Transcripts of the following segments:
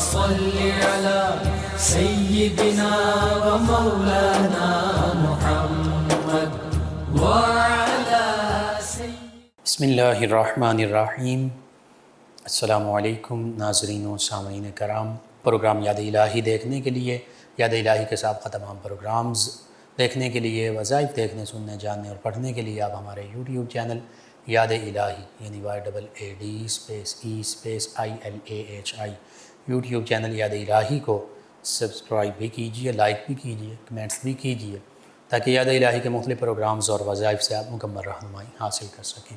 صل على سيدنا ومولانا محمد وعلى بسم اللہ الرحمن الرحیم۔ السلام علیکم ناظرین و سامعین کرام۔ پروگرام یاد الہی دیکھنے کے لیے، یاد الہی کے سابقہ تمام پروگرامز دیکھنے کے لیے، وظائف دیکھنے، سننے، جاننے اور پڑھنے کے لیے آپ ہمارے یوٹیوب چینل یاد الہی یعنی YAAD_EILAHI یوٹیوب چینل یاد الہی کو سبسکرائب بھی کیجئے، لائک بھی کیجئے، کمنٹس بھی کیجئے، تاکہ یاد الہی کے مختلف پروگرامز اور وظائف سے آپ مکمل رہنمائی حاصل کر سکیں۔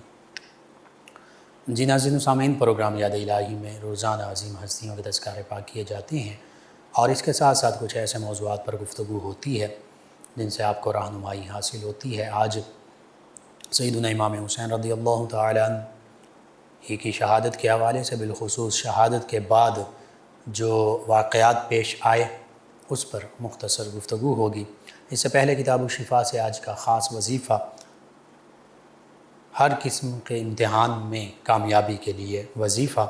جی ناظرین و سامعین، پروگرام یاد الہی میں روزانہ عظیم ہستیوں کے تذکرے پاک کیے جاتے ہیں اور اس کے ساتھ ساتھ کچھ ایسے موضوعات پر گفتگو ہوتی ہے جن سے آپ کو رہنمائی حاصل ہوتی ہے۔ آج سیدنا امام حسین رضی اللہ تعالیٰ عنہ ہی کی شہادت کے حوالے سے، بالخصوص شہادت کے بعد جو واقعات پیش آئے اس پر مختصر گفتگو ہوگی۔ اس سے پہلے کتاب الشفا سے آج کا خاص وظیفہ ہر قسم کے امتحان میں کامیابی کے لیے وظیفہ۔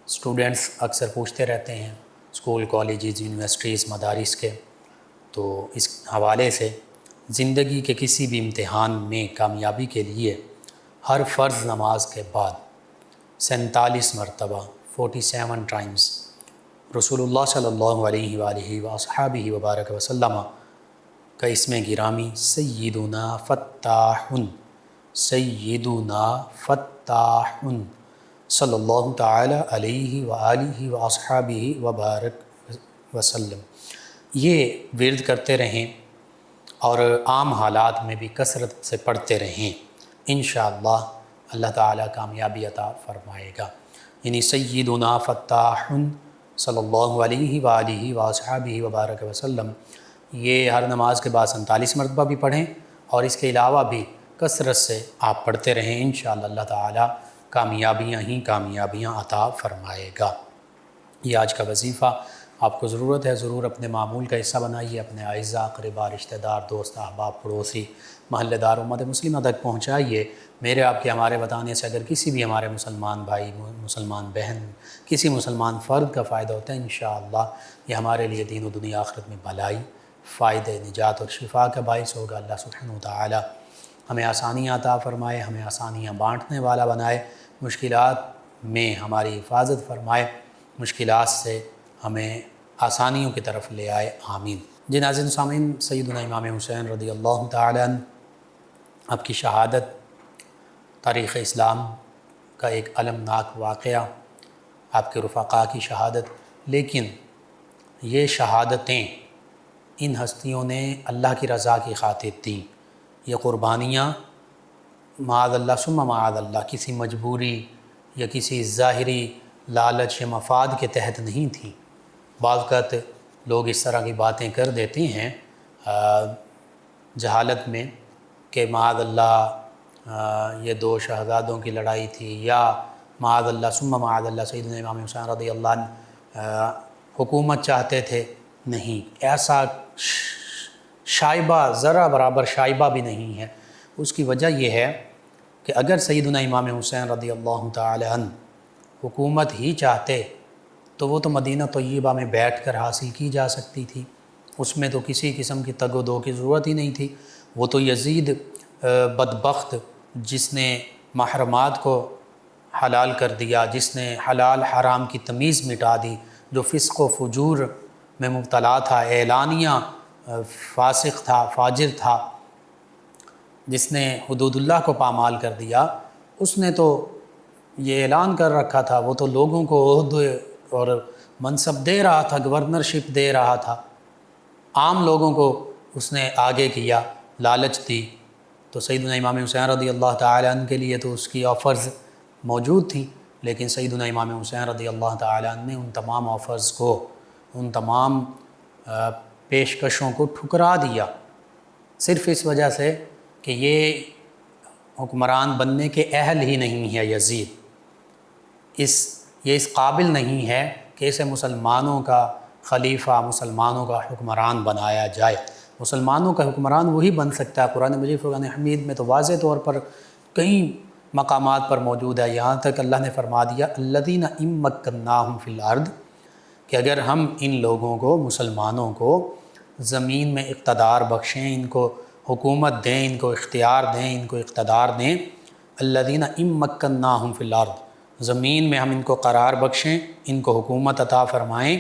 اسٹوڈنٹس اکثر پوچھتے رہتے ہیں اسکول، کالجز، یونیورسٹیز، مدارس کے، تو اس حوالے سے زندگی کے کسی بھی امتحان میں کامیابی کے لیے ہر فرض نماز کے بعد 47 مرتبہ 47 ٹائمز رسول اللہ صلی اللہ علیہ وآلہ وصحبہ وبارک وسلم کا اسم گرامی سیدنا فتاح صلی اللہ تعالی علیہ وآلہ وصحبہ وبارک وسلم یہ ورد کرتے رہیں اور عام حالات میں بھی کثرت سے پڑھتے رہیں، انشاءاللہ اللہ تعالیٰ کامیابی عطا فرمائے گا۔ یعنی سیدنا فتاح صلی اللہ علیہ وآلہ وصحبہ وبارک وسلم یہ ہر نماز کے بعد 47 مرتبہ بھی پڑھیں اور اس کے علاوہ بھی کثرت سے آپ پڑھتے رہیں، انشاءاللہ اللہ تعالیٰ کامیابیاں ہی کامیابیاں عطا فرمائے گا۔ یہ آج کا وظیفہ آپ کو ضرورت ہے، ضرور اپنے معمول کا حصہ بنائیے، اپنے اعزاء، اقرباء، رشتہ دار، دوست، احباب، پڑوسی، محلے دار، امت مسلمہ تک پہنچائیے۔ میرے آپ کے ہمارے بتانے سے اگر کسی بھی ہمارے مسلمان بھائی، مسلمان بہن، کسی مسلمان فرد کا فائدہ ہوتا ہے، انشاءاللہ یہ ہمارے لیے دین و دنیا آخرت میں بھلائی، فائدہ، نجات اور شفا کا باعث ہوگا۔ اللہ سبحانہ وتعالی ہمیں آسانیاں عطا فرمائے، ہمیں آسانیاں بانٹنے والا بنائے، مشکلات میں ہماری حفاظت فرمائے، مشکلات سے ہمیں آسانیوں کی طرف لے آئے، آمین۔ جی ناظرین سامعین، سیدنا امام حسین رضی اللہ تعالیٰ عنہ آپ کی شہادت تاریخ اسلام کا ایک المناک واقعہ، آپ کے رفقاء کی شہادت، لیکن یہ شہادتیں ان ہستیوں نے اللہ کی رضا کی خاطر دیں۔ یہ قربانیاں معاذ اللہ ثم معاذ اللہ کسی مجبوری یا کسی ظاہری لالچ یا مفاد کے تحت نہیں تھیں۔ بعض اوقات لوگ اس طرح کی باتیں کر دیتے ہیں جہالت میں کہ معاذ اللہ یہ دو شہزادوں کی لڑائی تھی، یا معاذ اللہ ثم معاذ اللہ سیدنا امام حسین رضی اللہ عنہ حکومت چاہتے تھے۔ نہیں، ایسا شائبہ، ذرا برابر شائبہ بھی نہیں ہے۔ اس کی وجہ یہ ہے کہ اگر سیدنا امام حسین رضی اللہ تعالی عنہ حکومت ہی چاہتے تو وہ تو مدینہ طیبہ میں بیٹھ کر حاصل کی جا سکتی تھی، اس میں تو کسی قسم کی تگ و دو کی ضرورت ہی نہیں تھی۔ وہ تو یزید بدبخت جس نے محرمات کو حلال کر دیا، جس نے حلال حرام کی تمیز مٹا دی، جو فسق و فجور میں مبتلا تھا، اعلانیہ فاسق تھا، فاجر تھا، جس نے حدود اللہ کو پامال کر دیا، اس نے تو یہ اعلان کر رکھا تھا، وہ تو لوگوں کو عہدے اور منصب دے رہا تھا، گورنرشپ دے رہا تھا، عام لوگوں کو اس نے آگے کیا، لالچ دی۔ تو سیدنا امام حسین رضی اللہ تعالی عنہ کے لیے تو اس کی آفرز موجود تھیں، لیکن سیدنا امام حسین رضی اللہ تعالی عنہ نے ان تمام آفرز کو، ان تمام پیشکشوں کو ٹھکرا دیا، صرف اس وجہ سے کہ یہ حکمران بننے کے اہل ہی نہیں ہے یزید، یہ اس قابل نہیں ہے کہ اسے مسلمانوں کا خلیفہ، مسلمانوں کا حکمران بنایا جائے۔ مسلمانوں کا حکمران وہی بن سکتا ہے۔ قرآن مجید فرقان حمید میں تو واضح طور پر کئی مقامات پر موجود ہے، یہاں تک اللہ نے فرما دیا الذین ان مکناہم فی الارض، کہ اگر ہم ان لوگوں کو، مسلمانوں کو زمین میں اقتدار بخشیں، ان کو حکومت دیں، ان کو اختیار دیں، ان کو اقتدار دیں، الذین ان مکناہم فی الارض، زمین میں ہم ان کو قرار بخشیں، ان کو حکومت عطا فرمائیں،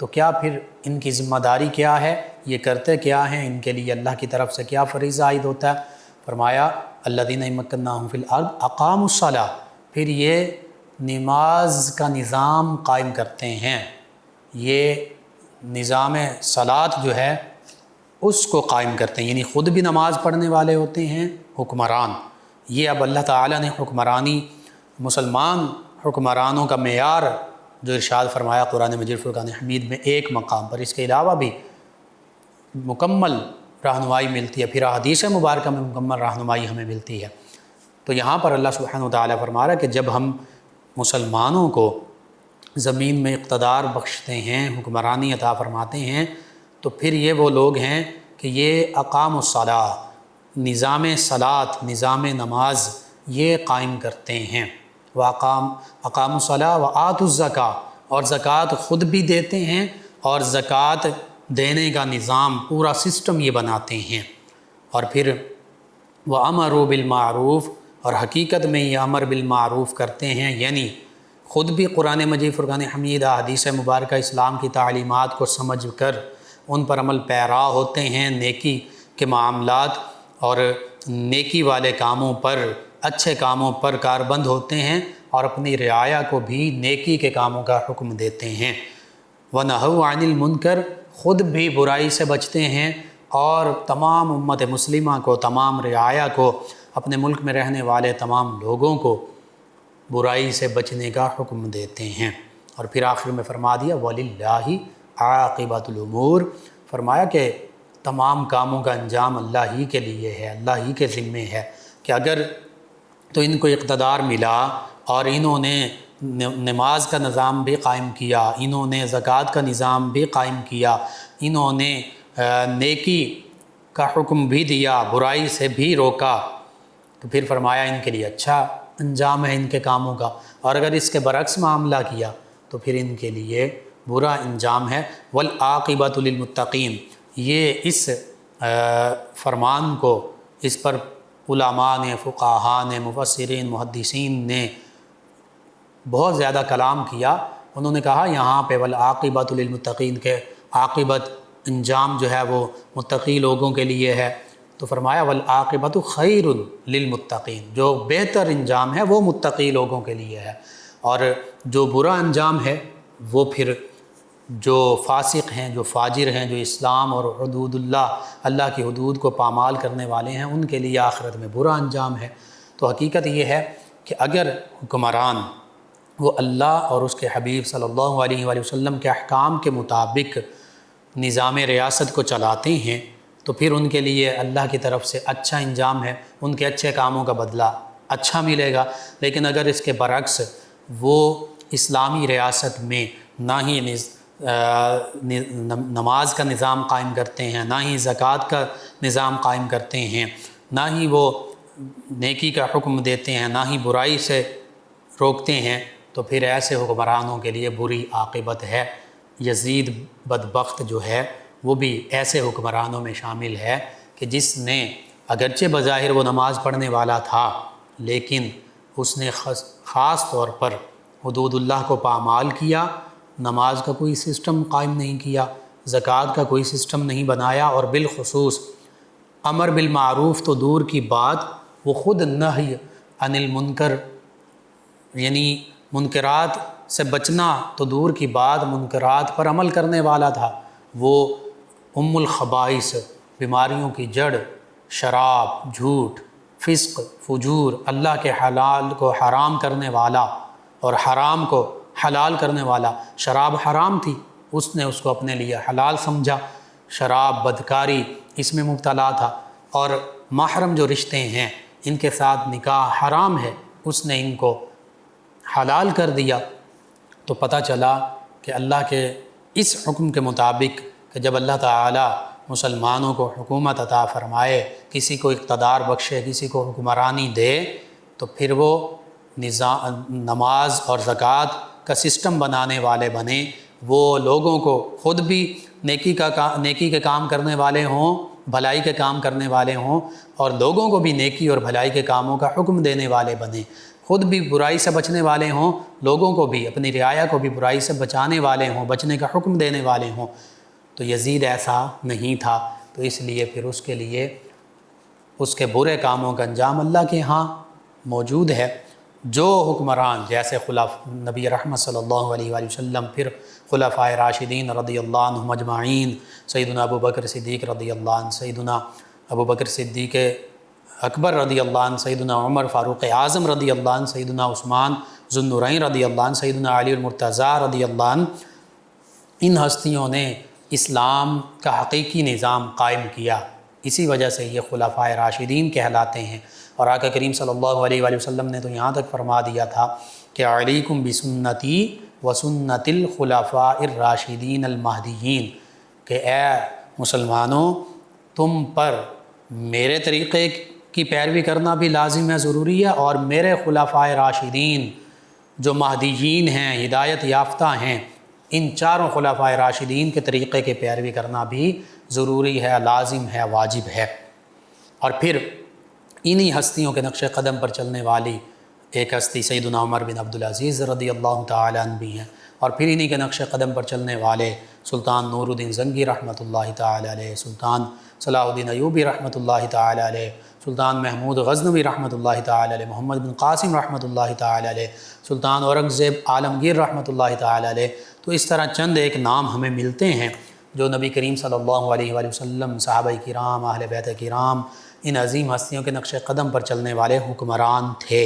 تو کیا پھر ان کی ذمہ داری کیا ہے، یہ کرتے کیا ہیں، ان کے لیے اللہ کی طرف سے کیا فریضہ عائد ہوتا ہے؟ فرمایا الذین ان مکناہم فی الارض اقاموا الصلاۃ، پھر یہ نماز کا نظام قائم کرتے ہیں، یہ نظام صلاۃ جو ہے اس کو قائم کرتے ہیں، یعنی خود بھی نماز پڑھنے والے ہوتے ہیں حکمران۔ یہ اب اللہ تعالیٰ نے حکمرانی، مسلمان حکمرانوں کا معیار جو ارشاد فرمایا قرآن مجید فرقان حمید میں ایک مقام پر، اس کے علاوہ بھی مکمل رہنمائی ملتی ہے، پھر احادیث مبارکہ میں مکمل رہنمائی ہمیں ملتی ہے۔ تو یہاں پر اللہ سبحانہ وتعالیٰ فرما رہا ہے کہ جب ہم مسلمانوں کو زمین میں اقتدار بخشتے ہیں، حکمرانی عطا فرماتے ہیں، تو پھر یہ وہ لوگ ہیں کہ یہ اقام الصلاۃ، نظام صلاۃ، نظام نماز یہ قائم کرتے ہیں، اقام الصلاۃ و آتوا الزکاۃ، اور زکوٰۃ خود بھی دیتے ہیں اور زکوٰۃ دینے کا نظام پورا سسٹم یہ بناتے ہیں، اور پھر وَأَمَرُوا بِالْمَعْرُوفِ، اور حقیقت میں یہ امر بالمعروف کرتے ہیں، یعنی خود بھی قرآن مجید فرقان حمید، احادیث مبارکہ، اسلام کی تعلیمات کو سمجھ کر ان پر عمل پیرا ہوتے ہیں، نیکی کے معاملات اور نیکی والے کاموں پر، اچھے کاموں پر کاربند ہوتے ہیں، اور اپنی رعایا کو بھی نیکی کے کاموں کا حکم دیتے ہیں۔ وَنَهَوْا عَنِ الْمُنْكَرِ، خود بھی برائی سے بچتے ہیں، اور تمام امت مسلمہ کو، تمام رعایا کو، اپنے ملک میں رہنے والے تمام لوگوں کو برائی سے بچنے کا حکم دیتے ہیں۔ اور پھر آخر میں فرما دیا وَلِلَّهِ عَاقِبَةُ الْأُمُورِ، فرمایا کہ تمام کاموں کا انجام اللہ ہی کے لیے ہے، اللہ ہی کے ذمے ہے، کہ اگر تو ان کو اقتدار ملا اور انہوں نے نماز کا نظام بھی قائم کیا، انہوں نے زکوٰۃ کا نظام بھی قائم کیا، انہوں نے نیکی کا حکم بھی دیا، برائی سے بھی روکا، تو پھر فرمایا ان کے لیے اچھا انجام ہے ان کے کاموں کا، اور اگر اس کے برعکس معاملہ کیا تو پھر ان کے لیے برا انجام ہے۔ وَالْعَاقِبَةُ لِلْمُتَّقِينَ، یہ اس فرمان کو، اس پر علماء نے، فقہاء نے، مفسرین، محدثین نے بہت زیادہ کلام کیا۔ انہوں نے کہا یہاں پہ وَالْعَاقِبَةُ لِلْمُتَّقِينَ کے عاقبت، انجام جو ہے وہ متقی لوگوں کے لیے ہے، تو فرمایا وَالْعَاقِبَةُ خَيْرٌ لِلْمُتَّقِينَ، جو بہتر انجام ہے وہ متقی لوگوں کے لیے ہے، اور جو برا انجام ہے وہ پھر جو فاسق ہیں، جو فاجر ہیں، جو اسلام اور حدود اللہ کی حدود کو پامال کرنے والے ہیں، ان کے لیے آخرت میں برا انجام ہے۔ تو حقیقت یہ ہے کہ اگر حکمران وہ اللہ اور اس کے حبیب صلی اللہ علیہ وآلہ وسلم کے احکام کے مطابق نظام ریاست کو چلاتے ہیں تو پھر ان کے لیے اللہ کی طرف سے اچھا انجام ہے، ان کے اچھے کاموں کا بدلہ اچھا ملے گا۔ لیکن اگر اس کے برعکس وہ اسلامی ریاست میں نہ ہی نماز کا نظام قائم کرتے ہیں، نہ ہی زکوٰۃ کا نظام قائم کرتے ہیں، نہ ہی وہ نیکی کا حکم دیتے ہیں، نہ ہی برائی سے روکتے ہیں، تو پھر ایسے حکمرانوں کے لیے بری عاقبت ہے۔ یزید بدبخت جو ہے وہ بھی ایسے حکمرانوں میں شامل ہے کہ جس نے اگرچہ بظاہر وہ نماز پڑھنے والا تھا، لیکن اس نے خاص طور پر حدود اللہ کو پامال کیا، نماز کا کوئی سسٹم قائم نہیں کیا، زکوٰۃ کا کوئی سسٹم نہیں بنایا، اور بالخصوص امر بالمعروف تو دور کی بات، وہ خود نہی عن المنکر، یعنی منکرات سے بچنا تو دور کی بات، منکرات پر عمل کرنے والا تھا۔ وہ ام الخبائث، بیماریوں کی جڑ، شراب، جھوٹ، فسق، فجور، اللہ کے حلال کو حرام کرنے والا اور حرام کو حلال کرنے والا۔ شراب حرام تھی، اس نے اس کو اپنے لیے حلال سمجھا، شراب، بدکاری اس میں مبتلا تھا، اور محرم جو رشتے ہیں ان کے ساتھ نکاح حرام ہے، اس نے ان کو حلال کر دیا۔ تو پتہ چلا کہ اللہ کے اس حکم کے مطابق کہ جب اللہ تعالیٰ مسلمانوں کو حکومت عطا فرمائے، کسی کو اقتدار بخشے، کسی کو حکمرانی دے، تو پھر وہ نماز اور زکوٰۃ کا سسٹم بنانے والے بنے، وہ لوگوں کو خود بھی نیکی کے کام کرنے والے ہوں، بھلائی کے کام کرنے والے ہوں، اور لوگوں کو بھی نیکی اور بھلائی کے کاموں کا حکم دینے والے بنے، خود بھی برائی سے بچنے والے ہوں، لوگوں کو بھی، اپنی رعایا کو بھی برائی سے بچانے والے ہوں، بچنے کا حکم دینے والے ہوں۔ تو یزید ایسا نہیں تھا، تو اس لیے پھر اس کے لیے اس کے برے کاموں کا انجام اللہ کے ہاں موجود ہے۔ جو حکمران جیسے نبی رحمت صلی اللہ علیہ وآلہ وسلم، پھر خلفائے راشدین رضی اللہ عنہم اجمعین، سیدنا ابو بکر صدیق رضی اللہ عنہ، سیدنا ابو بکر صدیق اکبر رضی اللہ عنہ، سیدنا عمر فاروق اعظم رضی اللہ عنہ، سیدنا عثمان ذو النورین رضی اللہ عنہ، سیدنا علی المرتضیٰ رضی اللہ عنہ، ان ہستیوں نے اسلام کا حقیقی نظام قائم کیا، اسی وجہ سے یہ خلفائے راشدین کہلاتے ہیں۔ اور آقا کریم صلی اللہ علیہ وآلہ وسلم نے تو یہاں تک فرما دیا تھا کہ علیکم بسنتی وسنت الخلفاء الراشدین المہدیین، کہ اے مسلمانوں تم پر میرے طریقے کی پیروی کرنا بھی لازم ہے، ضروری ہے، اور میرے خلفائے راشدین جو مہدیین ہیں، ہدایت یافتہ ہیں، ان چاروں خلفائے راشدین کے طریقے کی پیروی کرنا بھی ضروری ہے، لازم ہے، واجب ہے۔ اور پھر انہی ہستیوں کے نقش قدم پر چلنے والی ایک ہستی سیدنا عمر بن عبدالعزیز رضی اللہ تعالیٰ عنہ بھی ہیں، اور پھر انہی کے نقش قدم پر چلنے والے سلطان نور الدین زنگی رحمۃ اللہ تعالیٰ علیہ، سلطان صلاح الدین ایوبی رحمۃ اللہ تعالیٰ علیہ، سلطان محمود غزنوی رحمۃ اللہ تعالیٰ علیہ، محمد بن قاسم رحمۃ اللہ تعالیٰ علیہ، سلطان اورنگزیب عالمگیر رحمۃ اللہ تعالیٰ علیہ۔ تو اس طرح چند ایک نام ہمیں ملتے ہیں جو نبی کریم صلی اللہ علیہ وآلہ وسلم، صحابہ کرام، اہل بیت کرام، ان عظیم ہستیوں کے نقش قدم پر چلنے والے حکمران تھے،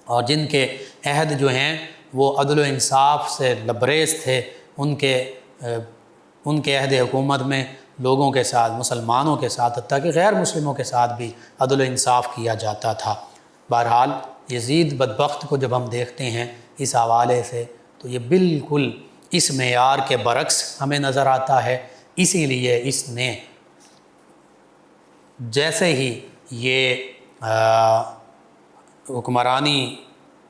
اور جن کے عہد جو ہیں وہ عدل و انصاف سے لبریز تھے۔ ان کے عہد حکومت میں لوگوں کے ساتھ، مسلمانوں کے ساتھ، حتیٰ کہ غیر مسلموں کے ساتھ بھی عدل و انصاف کیا جاتا تھا۔ بہرحال یزید بدبخت کو جب ہم دیکھتے ہیں اس حوالے سے تو یہ بالکل اس معیار کے برعکس ہمیں نظر آتا ہے۔ اسی لیے اس نے جیسے ہی یہ حکمرانی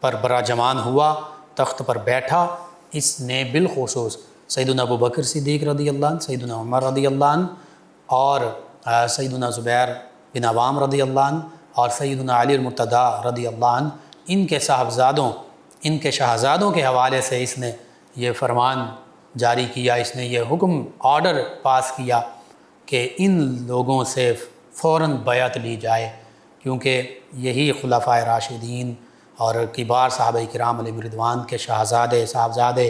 پر براجمان ہوا، تخت پر بیٹھا، اس نے بالخصوص سیدنا ابو بکر صدیق رضی اللہ عنہ، سیدنا عمر رضی اللہ عنہ، اور سیدنا زبیر بن عوام رضی اللہ عنہ، اور سیدنا علی المرتضیٰ رضی اللہ عنہ، ان کے شہزادوں کے حوالے سے اس نے یہ فرمان جاری کیا، اس نے یہ حکم آرڈر پاس کیا کہ ان لوگوں سے فوراً بیعت لی جائے، کیونکہ یہی خلفائے راشدین اور کبار صحابہ کرام علیہم رضوان کے صاحبزادے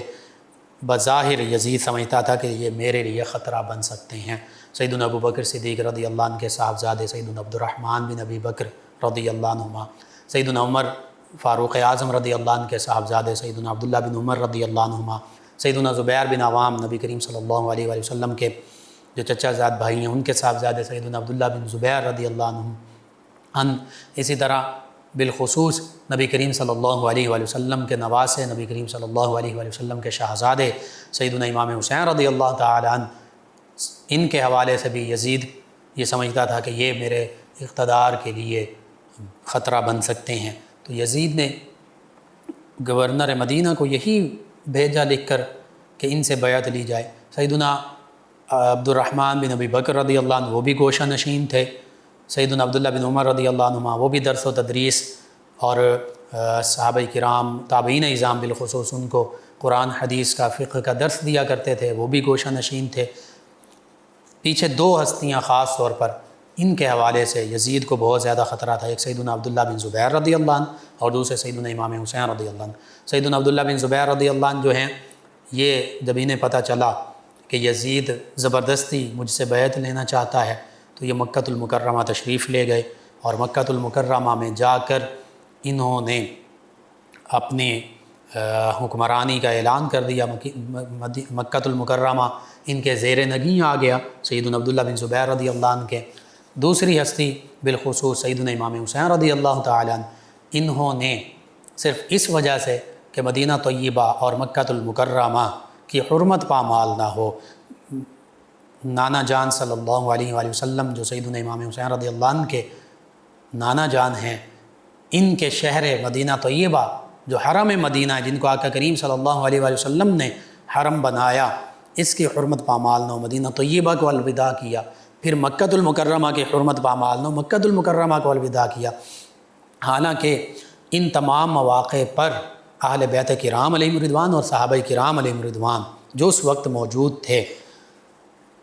بظاہر یزید سمجھتا تھا کہ یہ میرے لیے خطرہ بن سکتے ہیں۔ سیدنا ابو بکر صدیق رضی اللہ عنہ کے صاحبزادے سیدنا عبد الرحمن بن ابی بکر رضی اللہ عنہما، سیدنا عمر فاروق اعظم رضی اللہ عنہ کے صاحبزادے سیدنا عبداللہ بن عمر رضی اللہ عنہما، سیدنا زبیر بن عوام نبی کریم صلی اللہ علیہ وآلہ وسلم کے جو چچا زاد بھائی ہیں ان کے صاحبزادے سیدنا عبداللہ بن زبیر رضی اللہ عنہ، اسی طرح بالخصوص نبی کریم صلی اللہ علیہ وآلہ وسلم کے نواسے، نبی کریم صلی اللہ علیہ وآلہ وسلم کے شہزادے سیدنا امام حسین رضی اللہ تعالی عنہ، ان کے حوالے سے بھی یزید یہ سمجھتا تھا کہ یہ میرے اقتدار کے لیے خطرہ بن سکتے ہیں۔ تو یزید نے گورنر مدینہ کو یہی بھیجا لکھ کر کہ ان سے بیعت لی جائے۔ سیدنا عبد الرحمن بن ابی بکر رضی اللہ عنہ وہ بھی گوشہ نشین تھے، سیدنا عبداللہ بن عمر رضی اللہ عنہما وہ بھی درس و تدریس، اور صحابہ کرام تابعین اعظام بالخصوص ان کو قرآن حدیث کا، فقہ کا درس دیا کرتے تھے، وہ بھی گوشہ نشین تھے۔ پیچھے دو ہستیاں خاص طور پر ان کے حوالے سے یزید کو بہت زیادہ خطرہ تھا، ایک سیدنا عبداللہ بن زبیر رضی اللہ عنہ اور دوسرے سیدنا امام حسین رضی اللہ عنہ۔ سیدنا عبداللہ بن زبیر رضی اللہ عنہ جو ہیں، یہ جب انہیں پتہ چلا کہ یزید زبردستی مجھ سے بیعت لینا چاہتا ہے تو یہ مکہ المکرمہ تشریف لے گئے، اور مکہ المکرمہ میں جا کر انہوں نے اپنے حکمرانی کا اعلان کر دیا۔ مکہ المکرمہ ان کے زیر نگیں آ گیا، سیدنا عبداللہ بن زبیر رضی اللہ عنہ کے۔ دوسری ہستی بالخصوص سیدنا امام حسین رضی اللہ تعالیٰ عنہ، انہوں نے صرف اس وجہ سے کہ مدینہ طیبہ اور مکہ المکرمہ کی حرمت پامال نہ ہو، نانا جان صلی اللہ علیہ وآلہ وسلم جو سیدنا امام حسین رضی اللہ عنہ کے نانا جان ہیں، ان کے شہر مدینہ طیبہ جو حرم مدینہ ہے، جن کو آقا کریم صلی اللہ علیہ وآلہ وسلم نے حرم بنایا، اس کی حرمت پامال نو مدینہ طیبہ کو الوداع کیا، پھر مکۃ المکرمہ کی حرمت پامال نو مکۃ المکرمہ کو الوداع کیا۔ حالانکہ ان تمام مواقع پر اہل بیت کرام علیہم رضوان اور صحابہ کرام علیہم رضوان جو اس وقت موجود تھے،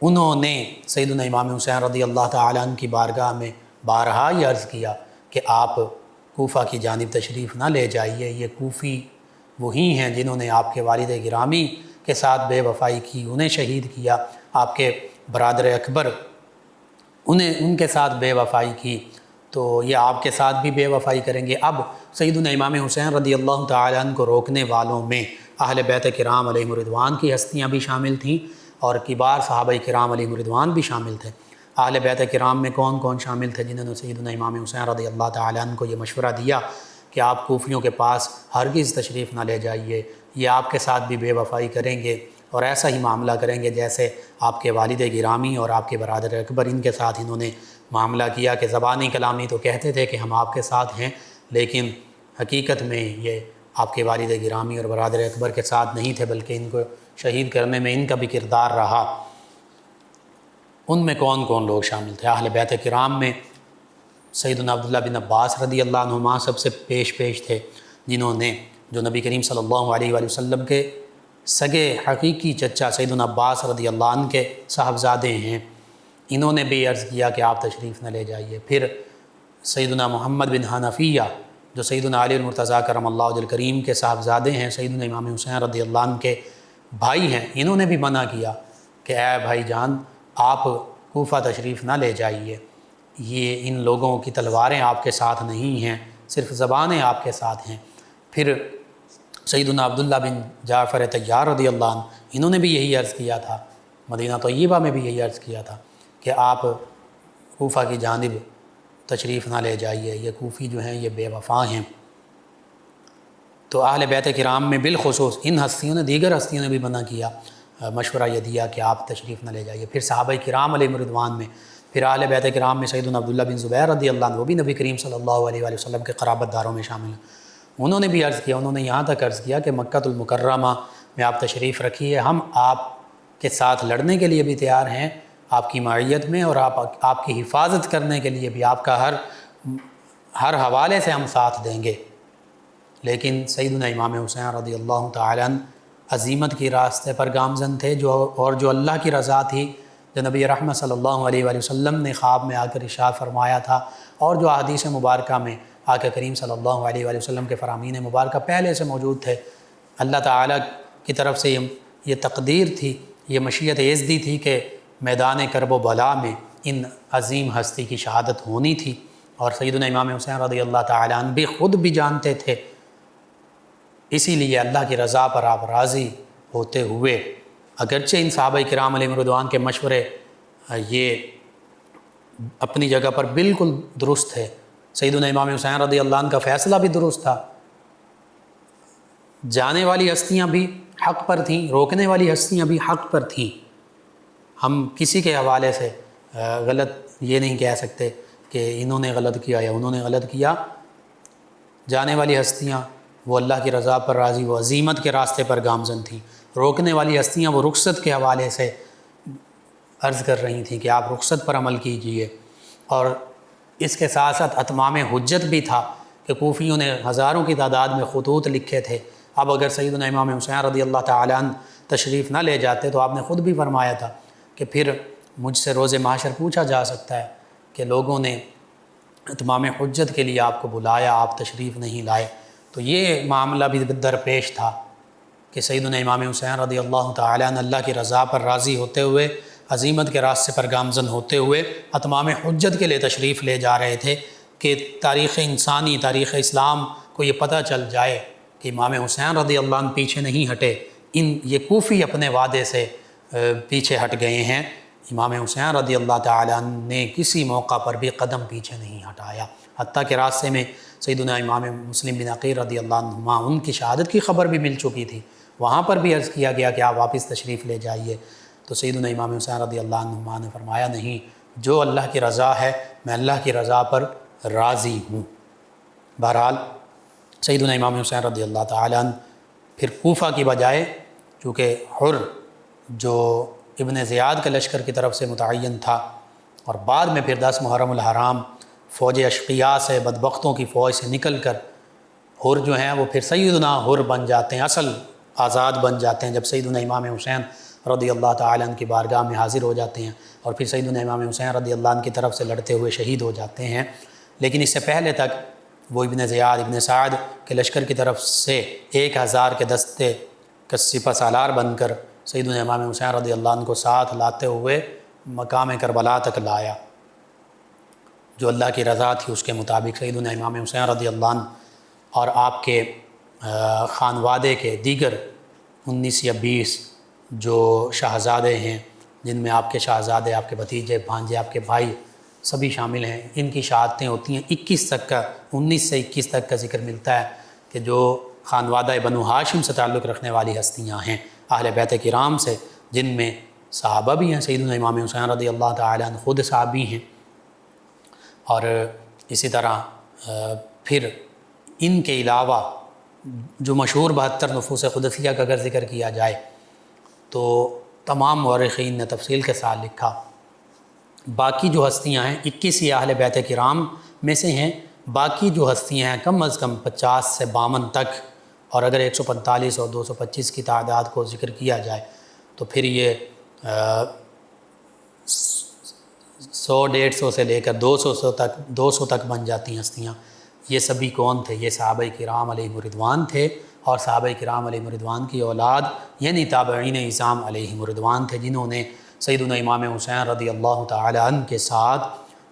انہوں نے سیدنا امام حسین رضی اللہ تعالیٰ عنہ کی بارگاہ میں بارہا یہ عرض کیا کہ آپ کوفہ کی جانب تشریف نہ لے جائیے، یہ کوفی وہی ہیں جنہوں نے آپ کے والد گرامی کے ساتھ بے وفائی کی، انہیں شہید کیا، آپ کے برادر اکبر ان کے ساتھ بے وفائی کی، تو یہ آپ کے ساتھ بھی بے وفائی کریں گے۔ اب سیدنا امام حسین رضی اللہ تعالیٰ عنہ کو روکنے والوں میں اہل بیت کرام علیہم رضوان کی ہستیاں بھی شامل تھیں اور کبار صحابہ کرام علیہم رضوان بھی شامل تھے۔ اہل بیت کرام میں کون کون شامل تھے جنہوں نے سیدنا امام حسین رضی اللہ تعالیٰ عنہ کو یہ مشورہ دیا کہ آپ کوفیوں کے پاس ہرگز تشریف نہ لے جائیے، یہ آپ کے ساتھ بھی بے وفائی کریں گے اور ایسا ہی معاملہ کریں گے جیسے آپ کے والد گرامی اور آپ کے برادر اکبر ان کے ساتھ انہوں نے معاملہ کیا کہ زبانی کلامی تو کہتے تھے کہ ہم آپ کے ساتھ ہیں، لیکن حقیقت میں یہ آپ کے والد گرامی اور برادر اکبر کے ساتھ نہیں تھے، بلکہ ان کو شہید کرنے میں ان کا بھی کردار رہا۔ ان میں کون کون لوگ شامل تھے؟ اہل بیت کرام میں سیدنا عبداللہ بن عباس رضی اللہ عنہما سب سے پیش تھے، جنہوں نے جو نبی کریم صلی اللہ علیہ وآلہ وسلم کے سگے حقیقی چچا سیدنا عباس رضی اللہ عنہ کے صاحبزادے ہیں، انہوں نے بھی عرض کیا کہ آپ تشریف نہ لے جائیے۔ پھر سیدنا محمد بن حنفیہ جو سیدنا علی المرتضیٰ کرم اللہ وجہ الکریم کے صاحبزادے ہیں، سیدنا امام حسین رضی اللہ عنہ کے بھائی ہیں، انہوں نے بھی منع کیا کہ اے بھائی جان آپ کوفہ تشریف نہ لے جائیے، یہ ان لوگوں کی تلواریں آپ کے ساتھ نہیں ہیں، صرف زبانیں آپ کے ساتھ ہیں۔ پھر سیدنا عبداللہ بن جعفر طیار رضی اللہ عنہ، انہوں نے بھی یہی عرض کیا تھا، مدینہ طیبہ میں بھی یہی عرض کیا تھا کہ آپ کوفہ کی جانب تشریف نہ لے جائیے، یہ کوفی جو ہیں یہ بے وفا ہیں۔ تو اہل بیت کرام میں بالخصوص ان ہستیوں نے، دیگر ہستیوں نے بھی منع کیا، مشورہ یہ دیا کہ آپ تشریف نہ لے جائیے۔ پھر صحابہ کرام علیہم رضوان میں، پھر اہل بیت کرام میں سیدنا عبداللہ بن زبیر رضی اللہ عنہ، وہ بھی نبی کریم صلی اللہ علیہ وآلہ وسلم کے قرابت داروں میں شامل ہیں، انہوں نے بھی عرض کیا، انہوں نے یہاں تک عرض کیا کہ مکۃ المکرمہ میں آپ تشریف رکھیے، ہم آپ کے ساتھ لڑنے کے لیے بھی تیار ہیں آپ کی معیت میں، اور آپ کی حفاظت کرنے کے لیے بھی آپ کا ہر حوالے سے ہم ساتھ دیں گے۔ لیکن سیدنا امام حسین رضی اللہ تعالیٰ عنہ عزیمت کی راستے پر گامزن تھے، جو اللہ کی رضا تھی، جو نبی رحمت صلی اللہ علیہ وآلہ وسلم نے خواب میں آ کر ارشاد فرمایا تھا، اور جو احادیث مبارکہ میں آقا کریم صلی اللہ علیہ وآلہ وسلم کے فرامین مبارکہ پہلے سے موجود تھے۔ اللہ تعالیٰ کی طرف سے یہ تقدیر تھی، یہ مشیت ایزدی تھی کہ میدان کرب و بلا میں ان عظیم ہستی کی شہادت ہونی تھی، اور سیدنا امام حسین رضی اللہ تعالیٰ عنہ بھی خود بھی جانتے تھے۔ اسی لیے اللہ کی رضا پر آپ راضی ہوتے ہوئے، اگرچہ ان صحابہ کرام علیہم رضوان کے مشورے یہ اپنی جگہ پر بالکل درست ہے، سیدنا امام حسین رضی اللہ عنہ کا فیصلہ بھی درست تھا، جانے والی ہستیاں بھی حق پر تھیں، روکنے والی ہستیاں بھی حق پر تھیں۔ ہم کسی کے حوالے سے غلط یہ نہیں کہہ سکتے کہ انہوں نے غلط کیا یا انہوں نے غلط کیا۔ جانے والی ہستیاں وہ اللہ کی رضا پر راضی، وہ عزیمت کے راستے پر گامزن تھیں، روکنے والی ہستیاں وہ رخصت کے حوالے سے عرض کر رہی تھیں کہ آپ رخصت پر عمل کیجئے۔ اور اس کے ساتھ ساتھ اتمام حجت بھی تھا کہ کوفیوں نے ہزاروں کی تعداد میں خطوط لکھے تھے۔ اب اگر سیدنا امام حسین رضی اللہ تعالیٰ عنہ تشریف نہ لے جاتے تو آپ نے خود بھی فرمایا تھا کہ پھر مجھ سے روز محشر پوچھا جا سکتا ہے کہ لوگوں نے اتمام حجت کے لیے آپ کو بلایا، آپ تشریف نہیں لائے۔ تو یہ معاملہ بھی درپیش تھا کہ سیدنا امام حسین رضی اللہ تعالیٰ عنہ اللہ کی رضا پر راضی ہوتے ہوئے، عزیمت کے راستے پر گامزن ہوتے ہوئے اتمام حجت کے لیے تشریف لے جا رہے تھے کہ تاریخ انسانی، تاریخ اسلام کو یہ پتہ چل جائے کہ امام حسین رضی اللہ عنہ پیچھے نہیں ہٹے، یہ کوفی اپنے وعدے سے پیچھے ہٹ گئے ہیں۔ امام حسین رضی اللہ تعالیٰ عنہ نے کسی موقع پر بھی قدم پیچھے نہیں ہٹایا، حتیٰ کہ راستے میں سیدنا امام مسلم بن عقیل رضی اللہ عنہ ان کی شہادت کی خبر بھی مل چکی تھی، وہاں پر بھی عرض کیا گیا کہ آپ واپس تشریف لے جائیے۔ تو سیدنا امام حسین رضی اللہ عنہ نے فرمایا نہیں، جو اللہ کی رضا ہے میں اللہ کی رضا پر راضی ہوں۔ بہرحال سیدنا امام حسین رضی اللہ تعالیٰ عنہ پھر کوفہ کی بجائے، چونکہ حر جو ابن زیاد کے لشکر کی طرف سے متعین تھا، اور بعد میں پھر 10 محرم الحرام فوج اشقیاء سے، بدبختوں کی فوج سے نکل کر حر جو ہیں وہ پھر سیدنا حر بن جاتے ہیں، اصل آزاد بن جاتے ہیں جب سیدنا امام حسین رضی اللہ تعالیٰ عنہ کی بارگاہ میں حاضر ہو جاتے ہیں، اور پھر سیدنا امام حسین رضی اللہ عنہ کی طرف سے لڑتے ہوئے شہید ہو جاتے ہیں۔ لیکن اس سے پہلے تک وہ ابن زیاد ابن سعد کے لشکر کی طرف سے 1000 کے دستے کا سپہ سالار بن کر سیدنا امام حسین رضی اللہ عنہ کو ساتھ لاتے ہوئے مقام کربلا تک لایا۔ جو اللہ کی رضا تھی اس کے مطابق سیدنا امام حسین رضی اللہ عنہ اور آپ کے خانوادے کے دیگر 19 یا 20 جو شہزادے ہیں، جن میں آپ کے شہزادے، آپ کے بھتیجے، بھانجے، آپ کے بھائی سبھی شامل ہیں، ان کی شہادتیں ہوتی ہیں 21 تک کا، 19 سے 21 تک کا ذکر ملتا ہے کہ جو خانوادہ بنو ہاشم سے تعلق رکھنے والی ہستیاں ہیں اہل بیت کرام سے، جن میں صحابہ بھی ہیں، سیدنا امام حسین رضی اللہ تعالیٰ عنہ خود صحابی ہیں، اور اسی طرح پھر ان کے علاوہ جو مشہور 72 نفوس قدسیہ کا اگر ذکر کیا جائے تو تمام مورخین نے تفصیل کے ساتھ لکھا۔ باقی جو ہستیاں ہیں 21 ہی اہل بیت کرام میں سے ہیں، باقی جو ہستیاں ہیں کم از کم 50 سے 52 تک، اور اگر 145 اور 225 کی تعداد کو ذکر کیا جائے تو پھر یہ 100-150 سے لے کر 200 تک بن جاتی ہستیاں۔ یہ سبھی کون تھے؟ یہ صحابہ کرام علیہم الرضوان تھے، اور صحابہ کرام علیہم الرضوان کی اولاد یعنی تابعین اعظام علیہم الرضوان تھے، جنہوں نے سیدنا امام حسین رضی اللہ تعالی عنہ کے ساتھ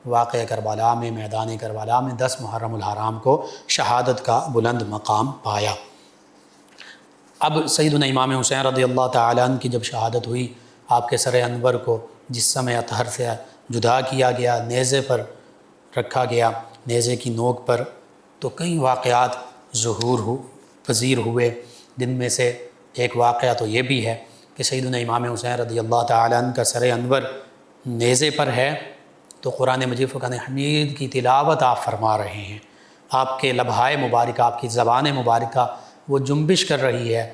واقعہ کربلا میں، میدان کربلا میں 10 محرم الحرام کو شہادت کا بلند مقام پایا۔ اب سیدنا امام حسین رضی اللہ تعالی عنہ کی جب شہادت ہوئی، آپ کے سر انور کو جس سمے اطہر سے جدا کیا گیا، نیزے پر رکھا گیا، نیزے کی نوک پر، تو کئی واقعات ظہور پذیر ہوئے، جن میں سے ایک واقعہ تو یہ بھی ہے کہ سیدنا امام حسین رضی اللہ تعالی عنہ کا سر انور نیزے پر ہے تو قرآن مجید فرقان حمید کی تلاوت آپ فرما رہے ہیں، آپ کے لبہائے مبارکہ، آپ کی زبان مبارکہ وہ جنبش کر رہی ہے،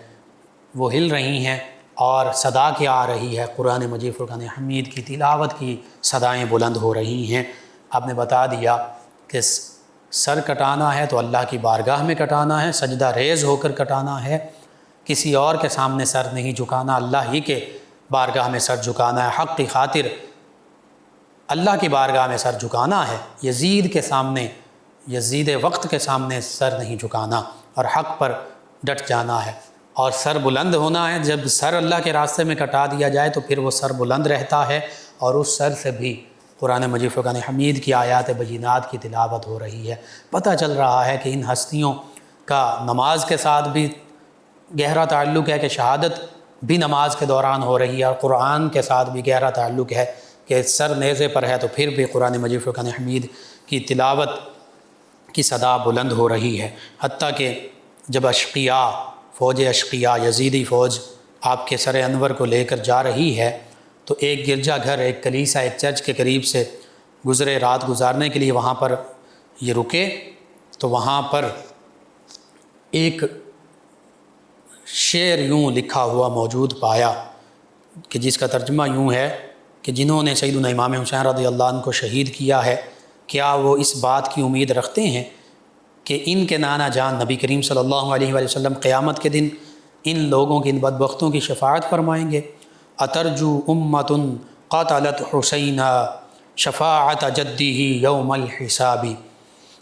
وہ ہل رہی ہیں، اور صدا کیا آ رہی ہے، قرآن مجید فرقان حمید کی تلاوت کی صدائیں بلند ہو رہی ہیں۔ آپ نے بتا دیا کہ سر کٹانا ہے تو اللہ کی بارگاہ میں کٹانا ہے، سجدہ ریز ہو کر کٹانا ہے، کسی اور کے سامنے سر نہیں جھکانا، اللہ ہی کے بارگاہ میں سر جھکانا ہے، حق کی خاطر اللہ کی بارگاہ میں سر جھکانا ہے، یزید کے سامنے، یزید وقت کے سامنے سر نہیں جھکانا، اور حق پر ڈٹ جانا ہے، اور سر بلند ہونا ہے۔ جب سر اللہ کے راستے میں کٹا دیا جائے تو پھر وہ سر بلند رہتا ہے، اور اس سر سے بھی قرآن مجید فرقان حمید کی آیات بینات کی تلاوت ہو رہی ہے۔ پتہ چل رہا ہے کہ ان ہستیوں کا نماز کے ساتھ بھی گہرا تعلق ہے، کہ شہادت بھی نماز کے دوران ہو رہی ہے، اور قرآن کے ساتھ بھی گہرا تعلق ہے کہ سر نیزے پر ہے تو پھر بھی قرآن مجید فرقان حمید کی تلاوت کی صدا بلند ہو رہی ہے۔ حتیٰ کہ جب اشقیاء، فوج اشقیاء، یزیدی فوج آپ کے سر انور کو لے کر جا رہی ہے تو ایک گرجا گھر، ایک کلیسا، ایک چرچ کے قریب سے گزرے، رات گزارنے کے لیے وہاں پر یہ رکے، تو وہاں پر ایک شعر یوں لکھا ہوا موجود پایا کہ جس کا ترجمہ یوں ہے کہ جنہوں نے سیدنا امام حسین رضی اللہ عنہ کو شہید کیا ہے، کیا وہ اس بات کی امید رکھتے ہیں کہ ان کے نانا جان نبی کریم صلی اللہ علیہ وآلہ وسلم قیامت کے دن ان لوگوں کی، ان بدبختوں کی شفاعت فرمائیں گے؟ اترجو امت قاتلت حسین شفاعت جدہ یوم الحساب۔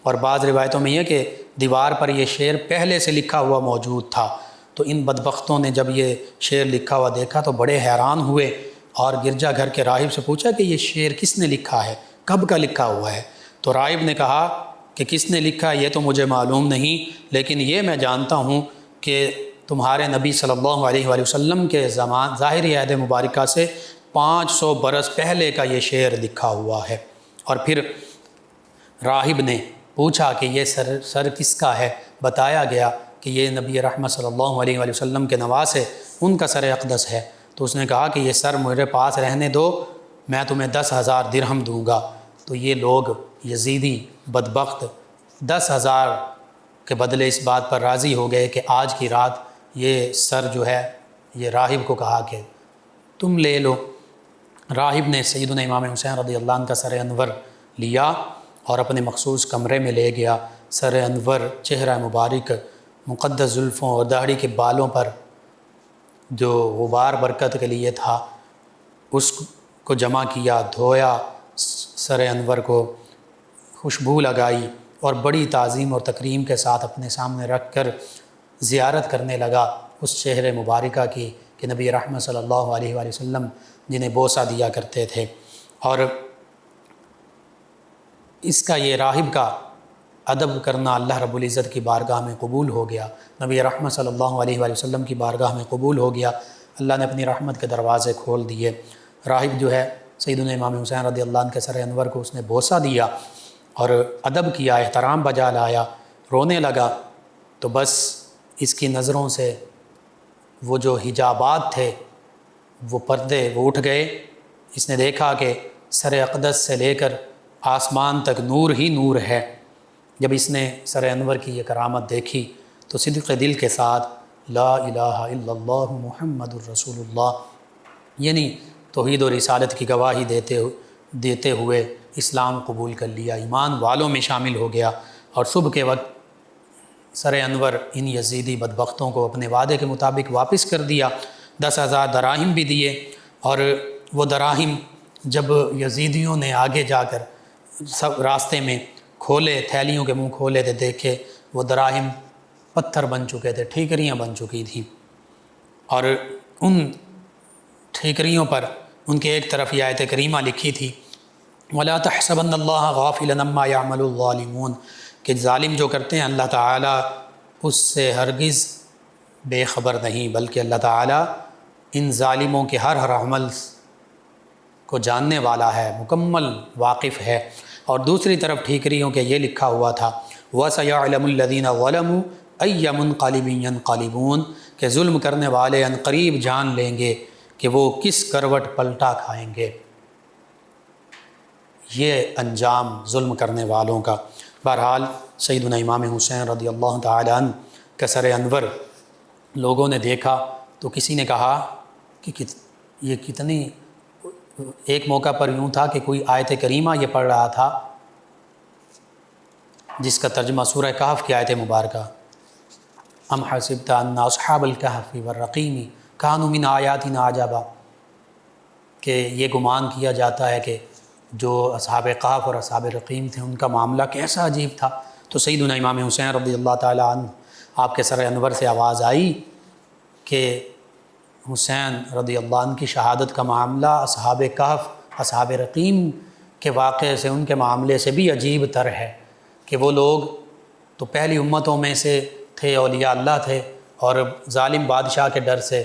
اور بعض روایتوں میں یہ کہ دیوار پر یہ شعر پہلے سے لکھا ہوا موجود تھا، تو ان بدبختوں نے جب یہ شعر لکھا ہوا دیکھا تو بڑے حیران ہوئے، اور گرجا گھر کے راہب سے پوچھا کہ یہ شعر کس نے لکھا ہے، کب کا لکھا ہوا ہے؟ تو راہب نے کہا کہ کس نے لکھا یہ تو مجھے معلوم نہیں، لیکن یہ میں جانتا ہوں کہ تمہارے نبی صلی اللہ علیہ وآلہ وسلم کے ظاہری عہد مبارکہ سے 500 برس پہلے کا یہ شعر لکھا ہوا ہے۔ اور پھر راہب نے پوچھا کہ یہ سر کس کا ہے؟ بتایا گیا کہ یہ نبی رحمت صلی اللہ علیہ وآلہ وسلم کے نواسے، ان کا سر اقدس ہے۔ تو اس نے کہا کہ یہ سر میرے پاس رہنے دو، میں تمہیں 10,000 درہم دوں گا۔ تو یہ لوگ یزیدی بدبخت 10,000 کے بدلے اس بات پر راضی ہو گئے کہ آج کی رات یہ سر جو ہے یہ راہب کو کہا کہ تم لے لو۔ راہب نے سیدنا امام حسین رضی اللہ عنہ کا سر انور لیا اور اپنے مخصوص کمرے میں لے گیا۔ سر انور، چہرہ مبارک، مقدس زلفوں اور داڑھی کے بالوں پر جو غبار برکت کے لیے تھا اس کو جمع کیا، دھویا سر انور کو، خوشبو لگائی اور بڑی تعظیم اور تکریم کے ساتھ اپنے سامنے رکھ کر زیارت کرنے لگا اس چہرے مبارکہ کی کہ نبی رحمت صلی اللہ علیہ وآلہ وسلم جنہیں بوسہ دیا کرتے تھے۔ اور اس کا یہ راہب کا ادب کرنا اللہ رب العزت کی بارگاہ میں قبول ہو گیا، نبی رحمت صلی اللہ علیہ وآلہ وسلم کی بارگاہ میں قبول ہو گیا۔ اللہ نے اپنی رحمت کے دروازے کھول دیے۔ راہب جو ہے سیدنا امام حسین رضی اللہ عنہ کے سر انور کو اس نے بوسہ دیا اور ادب کیا، احترام بجا لایا، رونے لگا۔ تو بس اس کی نظروں سے وہ جو حجابات تھے، وہ پردے وہ اٹھ گئے۔ اس نے دیکھا کہ سر اقدس سے لے کر آسمان تک نور ہی نور ہے۔ جب اس نے سر انور کی یہ کرامت دیکھی تو صدق دل کے ساتھ لا الہ الا اللہ محمد الرسول اللہ یعنی توحید و رسالت کی گواہی دیتے ہوئے اسلام قبول کر لیا، ایمان والوں میں شامل ہو گیا۔ اور صبح کے وقت سر انور ان یزیدی بدبختوں کو اپنے وعدے کے مطابق واپس کر دیا، 10,000 دراہم بھی دیے۔ اور وہ دراہم جب یزیدیوں نے آگے جا کر سب راستے میں کھولے، تھیلیوں کے منہ کھولے تھے، دیکھے وہ دراہم پتھر بن چکے تھے، ٹھیکریاں بن چکی تھیں۔ اور ان ٹھیکریوں پر ان کے ایک طرف یہ آیت کریمہ لکھی تھی وَلَا تَحْسَبَنَّ اللَّهَ غَافِلًا عَمَّا يَعْمَلُ الظَّالِمُونَ کہ ظالم جو کرتے ہیں اللہ تعالیٰ اس سے ہرگز بے خبر نہیں، بلکہ اللہ تعالیٰ ان ظالموں کے ہر عمل کو جاننے والا ہے، مکمل واقف ہے۔ اور دوسری طرف ٹھیکریوں کے یہ لکھا ہوا تھا وَسَيَعْلَمُ الَّذِينَ ظَلَمُوا أَيَّ مُنْقَلِبٍ يَنْقَلِبُونَ کہ ظلم کرنے والے ان قریب جان لیں گے کہ وہ کس کروٹ پلٹا کھائیں گے۔ یہ انجام ظلم کرنے والوں کا۔ بہرحال سیدنا امام حسین رضی اللہ تعالی عنہ کا سر انور لوگوں نے دیکھا تو کسی نے کہا کہ یہ کتنی، ایک موقع پر یوں تھا کہ کوئی آیت کریمہ یہ پڑھ رہا تھا جس کا ترجمہ سورہ کہف کی آیت مبارکہ ام حسبت ان اصحاب الکہف والرقیم کانوا من آیاتنا عجبا کہ یہ گمان کیا جاتا ہے کہ جو اصحاب کہف اور اصحاب رقیم تھے ان کا معاملہ کیسا عجیب تھا۔ تو سیدنا امام حسین رضی اللہ تعالی عنہ آپ کے سر انور سے آواز آئی کہ حسین رضی اللہ عنہ کی شہادت کا معاملہ اصحاب کہف اصحاب رقیم کے واقعے سے، ان کے معاملے سے بھی عجیب تر ہے کہ وہ لوگ تو پہلی امتوں میں سے تھے، اولیاء اللہ تھے، اور ظالم بادشاہ کے ڈر سے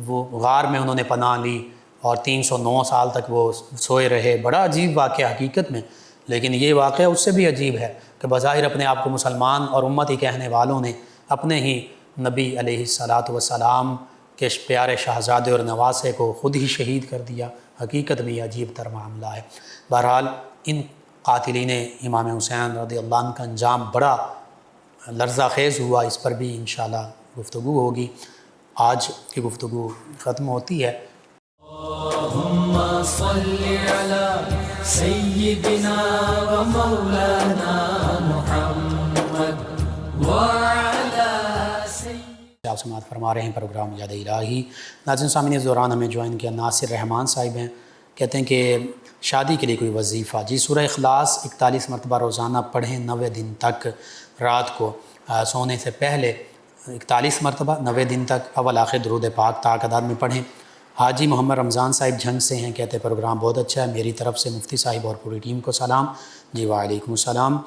وہ غار میں انہوں نے پناہ لی اور 309 سال تک وہ سوئے رہے۔ بڑا عجیب واقعہ حقیقت میں، لیکن یہ واقعہ اس سے بھی عجیب ہے کہ بظاہر اپنے آپ کو مسلمان اور امتی کہنے والوں نے اپنے ہی نبی علیہ السلام کے پیارے شہزادے اور نواسے کو خود ہی شہید کر دیا۔ حقیقت میں یہ عجیب تر معاملہ ہے۔ بہرحال ان قاتلین امام حسین رضی اللہ عنہ کا انجام بڑا لرزہ خیز ہوا، اس پر بھی انشاءاللہ گفتگو ہوگی۔ آج کی گفتگو ختم ہوتی ہے۔ اللہم صلی علی سیدنا و مولانا محمد وعلی سیدنا۔ آپ سماعت فرما رہے ہیں پروگرام یاد الہی۔ ناظرین سامعین، اس دوران ہمیں جوائن کیا ناصر رحمان صاحب ہیں، کہتے ہیں کہ شادی کے لیے کوئی وظیفہ؟ جی، سورہ اخلاص 41 مرتبہ روزانہ پڑھیں 90 دن تک، رات کو سونے سے پہلے 41 مرتبہ 90 دن تک اول آخر درود پاک تا تعداد میں پڑھیں۔ حاجی محمد رمضان صاحب جھنگ سے ہیں، کہتے ہیں پروگرام بہت اچھا ہے، میری طرف سے مفتی صاحب اور پوری ٹیم کو سلام۔ جی وعلیکم السلام،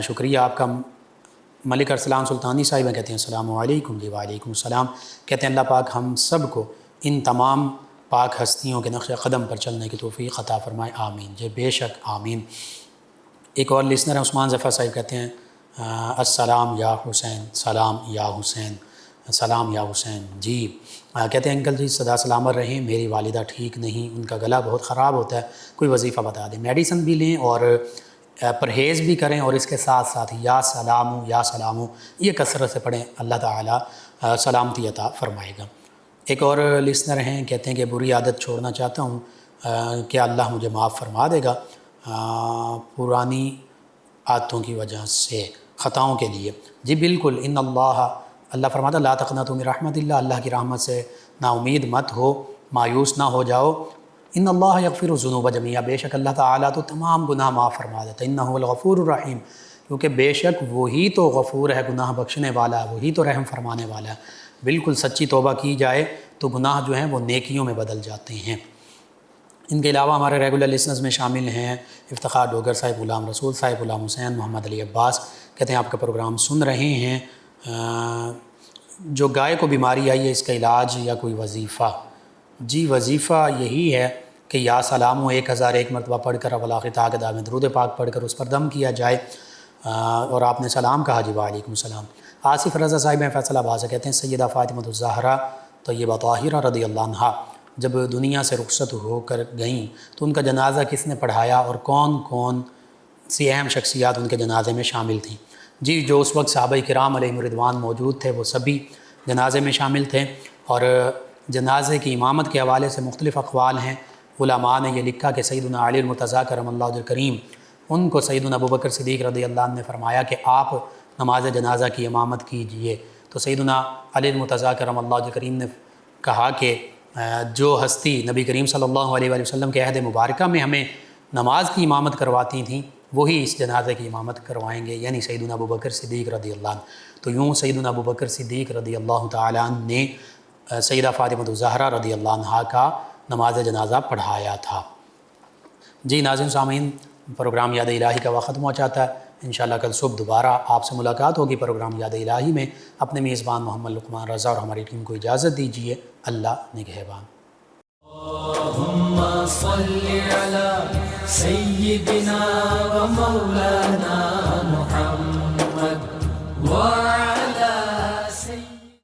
شکریہ آپ کا۔ ملک ارسلان سلطانی صاحب ہیں، کہتے ہیں السلام علیکم۔ جی وعلیکم السلام، کہتے ہیں اللہ پاک ہم سب کو ان تمام پاک ہستیوں کے نقش قدم پر چلنے کی توفیق عطا فرمائے، آمین۔ جی بے شک آمین۔ ایک اور لسنر ہیں عثمان ظفر صاحب، کہتے ہیں السلام یا حسین، سلام یا حسین، سلام یا حسین۔ جی کہتے ہیں انکل جی صدا سلامت رہیں، میری والدہ ٹھیک نہیں، ان کا گلا بہت خراب ہوتا ہے، کوئی وظیفہ بتا دیں۔ میڈیسن بھی لیں اور پرہیز بھی کریں اور اس کے ساتھ ساتھ یا سلامو یہ کثرت سے پڑھیں، اللہ تعالیٰ سلامتی عطا فرمائے گا۔ ایک اور لسنر ہیں، کہتے ہیں کہ بری عادت چھوڑنا چاہتا ہوں، کیا اللہ مجھے معاف فرما دے گا پرانی عادتوں کی وجہ سے، خطاؤں کے لیے؟ جی بالکل، ان اللہ فرماتا لا تقنطوا من رحمت اللہ، اللہ کی رحمت سے نا امید مت ہو، مایوس نہ ہو جاؤ۔ ان اللہ یغفر الذنوب جميعا، بے شک اللہ تعالیٰ تو تمام گناہ معاف فرما دیتا ہے، انہ الغفور الرحیم، کیونکہ بے شک وہی تو غفور ہے، گناہ بخشنے والا ہے، وہی تو رحم فرمانے والا ہے۔ بالکل سچی توبہ کی جائے تو گناہ جو ہیں وہ نیکیوں میں بدل جاتے ہیں۔ ان کے علاوہ ہمارے ریگولر لسنرز میں شامل ہیں افتخار ڈوگر صاحب، غلام رسول صاحب، غلام حسین، محمد علی عباس، کہتے ہیں آپ کا پروگرام سن رہے ہیں، جو گائے کو بیماری آئی ہے اس کا علاج یا کوئی وظیفہ؟ جی وظیفہ یہی ہے کہ یا سلامو 1001 مرتبہ پڑھ کر اول آخر تا کے دار میں درود پاک پڑھ کر اس پر دم کیا جائے، اور آپ نے سلام کہا، جی وعلیکم السلام۔ آصف رضا صاحب ہیں فیصل آباد سے، کہتے ہیں سیدہ فاطمہ الزہرا طیبہ طاہرہ رضی اللہ عنہا جب دنیا سے رخصت ہو کر گئیں تو ان کا جنازہ کس نے پڑھایا اور کون کون سی اہم شخصیات ان کے جنازے میں شامل تھیں؟ جی جو اس وقت صحابہ کرام علیہم رضوان موجود تھے وہ سبھی جنازے میں شامل تھے، اور جنازے کی امامت کے حوالے سے مختلف اقوال ہیں۔ علماء نے یہ لکھا کہ سیدنا علی المرتضیٰ کرم اللہ وجہ کریم، ان کو سیدنا ابوبکر صدیق رضی اللہ عنہ نے فرمایا کہ آپ نماز جنازہ کی امامت کیجئے، تو سیدنا علی المرتضیٰ کرم اللہ وجہ کریم نے کہا کہ جو ہستی نبی کریم صلی اللہ علیہ وآلہ وسلم کے عہد مبارکہ میں ہمیں نماز کی امامت کرواتی تھیں وہی اس جنازے کی امامت کروائیں گے، یعنی سیدنا ابوبکر صدیق رضی اللہ عنہ۔ تو یوں سیدنا ابوبکر صدیق رضی اللہ تعالیٰ عنہ نے سیدہ فاطمہ الزہرا رضی اللہ عنہا کا نماز جنازہ پڑھایا تھا۔ جی ناظرین سامعین، پروگرام یاد الہی کا وقت ختم ہو جاتا ہے، انشاءاللہ کل صبح دوبارہ آپ سے ملاقات ہوگی پروگرام یاد الہی میں۔ اپنے میزبان محمد لقمان رضا اور ہماری ٹیم کو اجازت دیجیے، اللہ نگہبان۔ اللہم صلی علی سیدنا و مولانا محمد